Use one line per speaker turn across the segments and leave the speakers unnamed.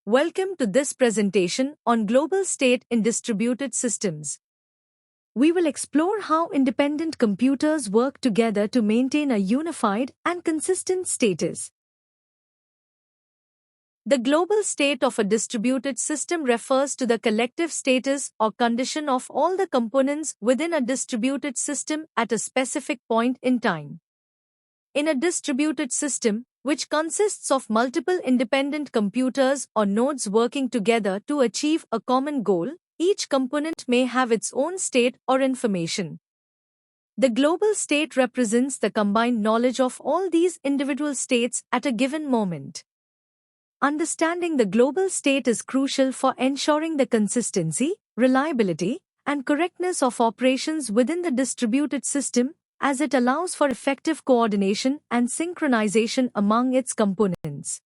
Welcome to this presentation on global state in distributed systems. We will explore how independent computers work together to maintain a unified and consistent status. The global state of a distributed system refers to the collective status or condition of all the components within a distributed system at a specific point in time. In a distributed system, which consists of multiple independent computers or nodes working together to achieve a common goal, each component may have its own state or information. The global state represents the combined knowledge of all these individual states at a given moment. Understanding the global state is crucial for ensuring the consistency, reliability, and correctness of operations within the distributed system, as it allows for effective coordination and synchronization among its components.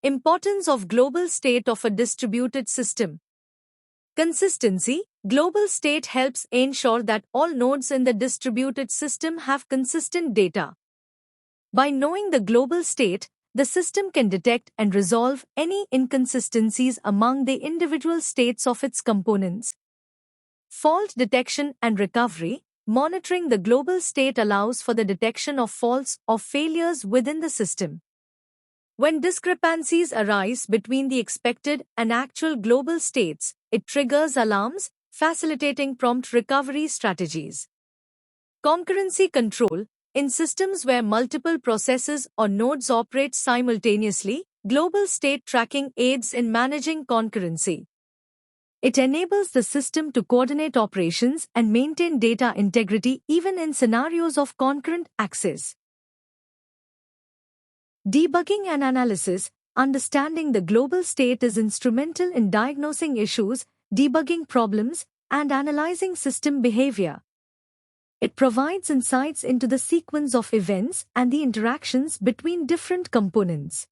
Importance of global state of a distributed system. Consistency. Global state helps ensure that all nodes in the distributed system have consistent data. By knowing the global state, the system can detect and resolve any inconsistencies among the individual states of its components. Fault detection and recovery. Monitoring the global state allows for the detection of faults or failures within the system. When discrepancies arise between the expected and actual global states, it triggers alarms, facilitating prompt recovery strategies. Concurrency control. In systems where multiple processes or nodes operate simultaneously, global state tracking aids in managing concurrency. It enables the system to coordinate operations and maintain data integrity even in scenarios of concurrent access. Debugging and analysis. Understanding the global state is instrumental in diagnosing issues, debugging problems, and analyzing system behavior. It provides insights into the sequence of events and the interactions between different components.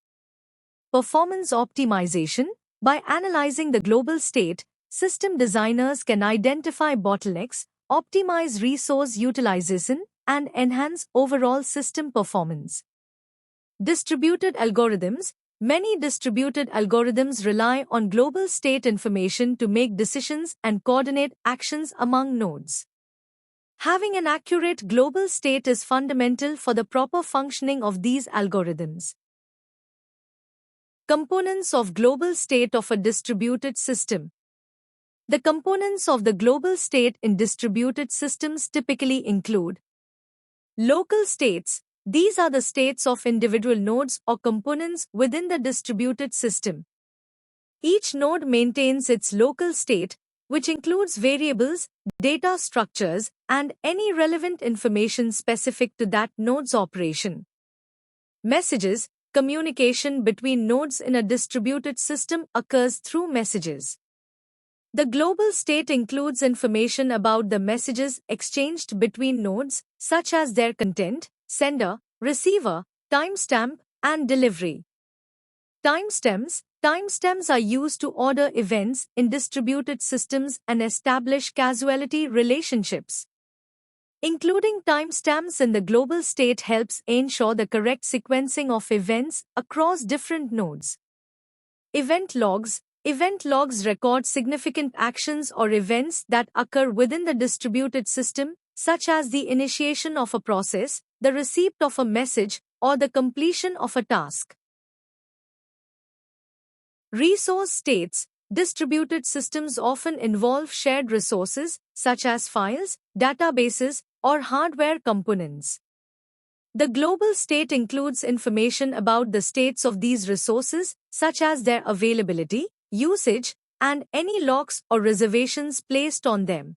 Performance optimization. By analyzing the global state, system designers can identify bottlenecks, optimize resource utilization, and enhance overall system performance. Distributed algorithms. Many distributed algorithms rely on global state information to make decisions and coordinate actions among nodes. Having an accurate global state is fundamental for the proper functioning of these algorithms. Components of global state of a distributed system. The components of the global state in distributed systems typically include local states. These are the states of individual nodes or components within the distributed system. Each node maintains its local state, which includes variables, data structures, and any relevant information specific to that node's operation. Messages. Communication between nodes in a distributed system occurs through messages. The global state includes information about the messages exchanged between nodes, such as their content, sender, receiver, timestamp, and delivery. Timestamps. Timestamps are used to order events in distributed systems and establish causality relationships. Including timestamps in the global state helps ensure the correct sequencing of events across different nodes. Event logs. Event logs record significant actions or events that occur within the distributed system, such as the initiation of a process, the receipt of a message, or the completion of a task. Resource states. Distributed systems often involve shared resources, such as files, databases, or hardware components. The global state includes information about the states of these resources, such as their availability, usage, and any locks or reservations placed on them.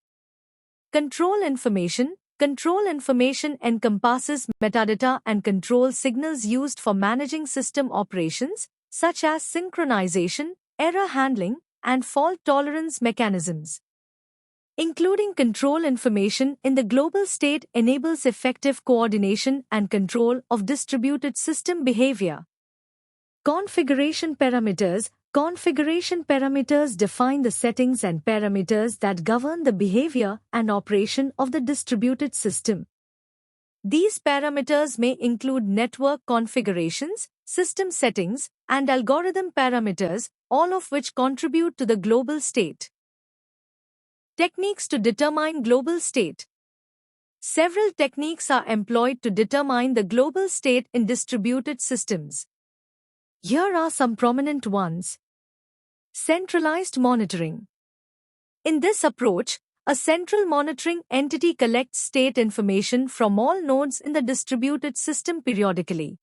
Control information. Control information encompasses metadata and control signals used for managing system operations, such as synchronization, error handling, and fault tolerance mechanisms. Including control information in the global state enables effective coordination and control of distributed system behavior. Configuration parameters. Configuration parameters define the settings and parameters that govern the behavior and operation of the distributed system. These parameters may include network configurations, system settings, and algorithm parameters, all of which contribute to the global state. Techniques to determine global state. Several techniques are employed to determine the global state in distributed systems. Here are some prominent ones. Centralized monitoring. In this approach, a central monitoring entity collects state information from all nodes in the distributed system periodically.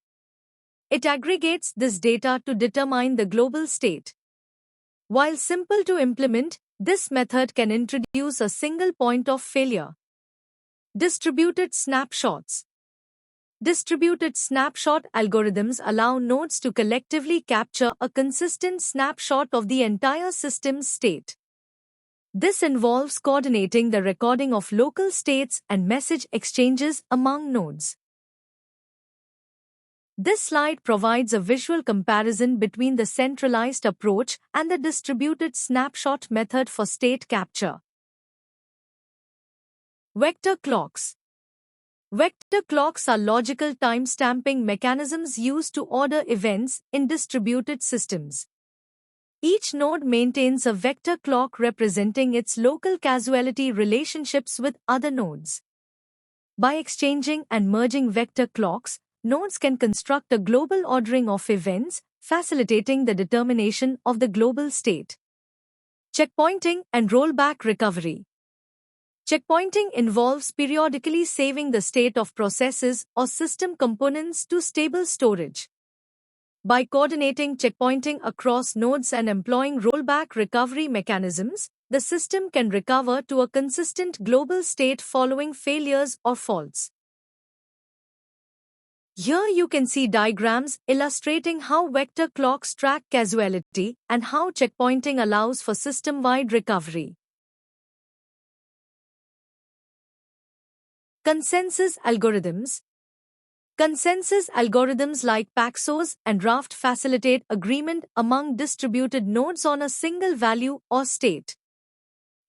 It aggregates this data to determine the global state. While simple to implement, this method can introduce a single point of failure. Distributed snapshots. Distributed snapshot algorithms allow nodes to collectively capture a consistent snapshot of the entire system's state. This involves coordinating the recording of local states and message exchanges among nodes. This slide provides a visual comparison between the centralized approach and the distributed snapshot method for state capture. Vector clocks. Vector clocks are logical timestamping mechanisms used to order events in distributed systems. Each node maintains a vector clock representing its local causality relationships with other nodes. By exchanging and merging vector clocks, nodes can construct a global ordering of events, facilitating the determination of the global state. Checkpointing and rollback recovery. Checkpointing involves periodically saving the state of processes or system components to stable storage. By coordinating checkpointing across nodes and employing rollback recovery mechanisms, the system can recover to a consistent global state following failures or faults. Here you can see diagrams illustrating how vector clocks track causality and how checkpointing allows for system-wide recovery. Consensus algorithms. Consensus algorithms like Paxos and Raft facilitate agreement among distributed nodes on a single value or state.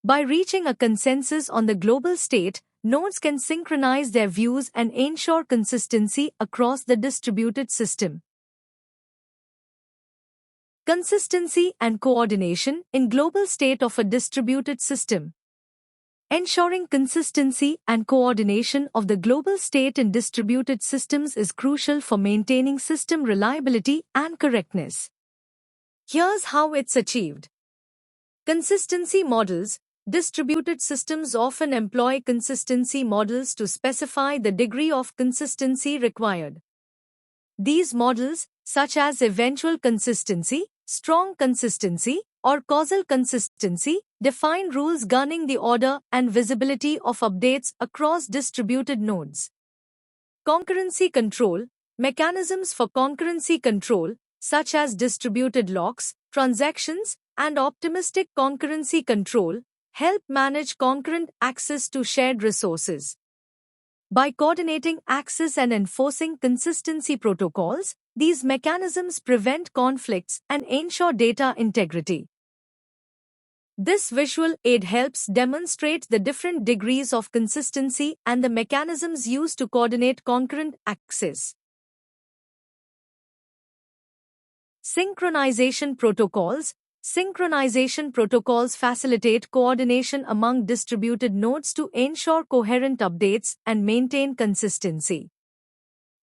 By reaching a consensus on the global state, nodes can synchronize their views and ensure consistency across the distributed system. Consistency and coordination in global state of a distributed system. Ensuring consistency and coordination of the global state in distributed systems is crucial for maintaining system reliability and correctness. Here's how it's achieved. Consistency models. Distributed systems often employ consistency models to specify the degree of consistency required. These models, such as eventual consistency, strong consistency, or causal consistency, define rules governing the order and visibility of updates across distributed nodes. Concurrency control. Mechanisms for concurrency control, such as distributed locks, transactions, and optimistic concurrency control, help manage concurrent access to shared resources. By coordinating access and enforcing consistency protocols, these mechanisms prevent conflicts and ensure data integrity. This visual aid helps demonstrate the different degrees of consistency and the mechanisms used to coordinate concurrent access. Synchronization protocols. Synchronization protocols facilitate coordination among distributed nodes to ensure coherent updates and maintain consistency.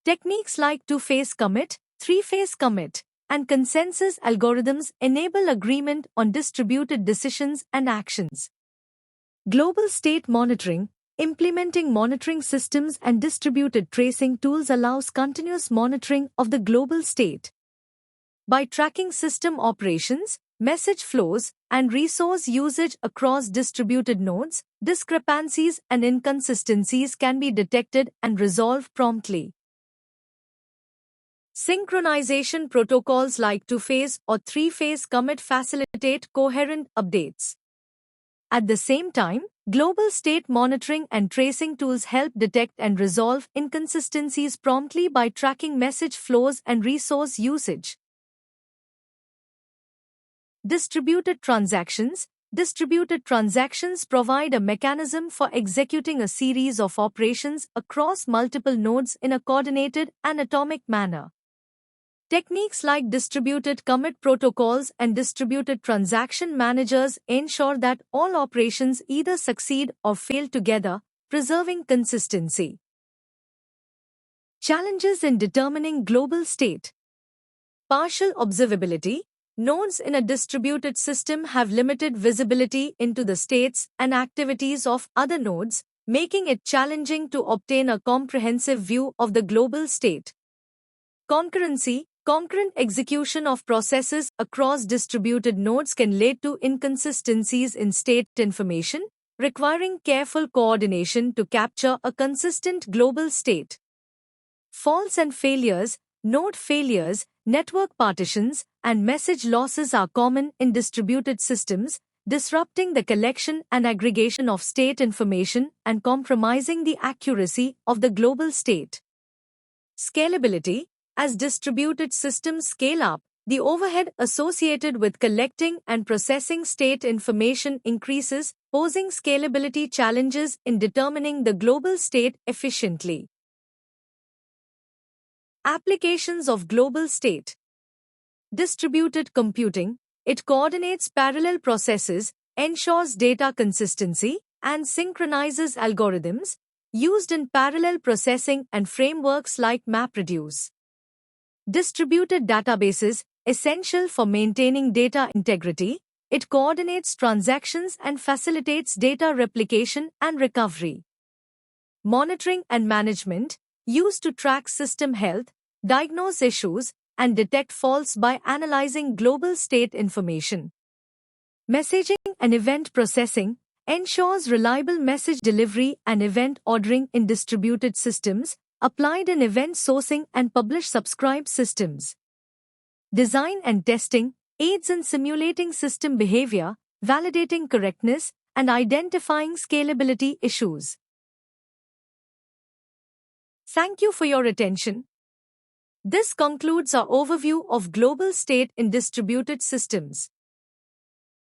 Techniques like two-phase commit, three-phase commit, and consensus algorithms enable agreement on distributed decisions and actions. Global state monitoring. Implementing monitoring systems and distributed tracing tools allows continuous monitoring of the global state. By tracking system operations, message flows, and resource usage across distributed nodes, discrepancies and inconsistencies can be detected and resolved promptly. Synchronization protocols like two-phase or three-phase commit facilitate coherent updates. At the same time, global state monitoring and tracing tools help detect and resolve inconsistencies promptly by tracking message flows and resource usage. Distributed transactions. Distributed transactions provide a mechanism for executing a series of operations across multiple nodes in a coordinated and atomic manner. Techniques like distributed commit protocols and distributed transaction managers ensure that all operations either succeed or fail together, preserving consistency. Challenges in determining global state. Partial observability. Nodes in a distributed system have limited visibility into the states and activities of other nodes, making it challenging to obtain a comprehensive view of the global state. Concurrency. Concurrent execution of processes across distributed nodes can lead to inconsistencies in state information, requiring careful coordination to capture a consistent global state. Faults and failures. Node failures, network partitions, and message losses are common in distributed systems, disrupting the collection and aggregation of state information and compromising the accuracy of the global state. Scalability. As distributed systems scale up, the overhead associated with collecting and processing state information increases, posing scalability challenges in determining the global state efficiently. Applications of global state. Distributed computing. It coordinates parallel processes, ensures data consistency, and synchronizes algorithms used in parallel processing and frameworks like MapReduce. Distributed databases, essential for maintaining data integrity. It coordinates transactions and facilitates data replication and recovery. Monitoring and management, used to track system health, diagnose issues, and detect faults by analyzing global state information. Messaging and event processing ensures reliable message delivery and event ordering in distributed systems, applied in event sourcing and publish-subscribe systems. Design and testing aids in simulating system behavior, validating correctness, and identifying scalability issues. Thank you for your attention. This concludes our overview of global state in distributed systems.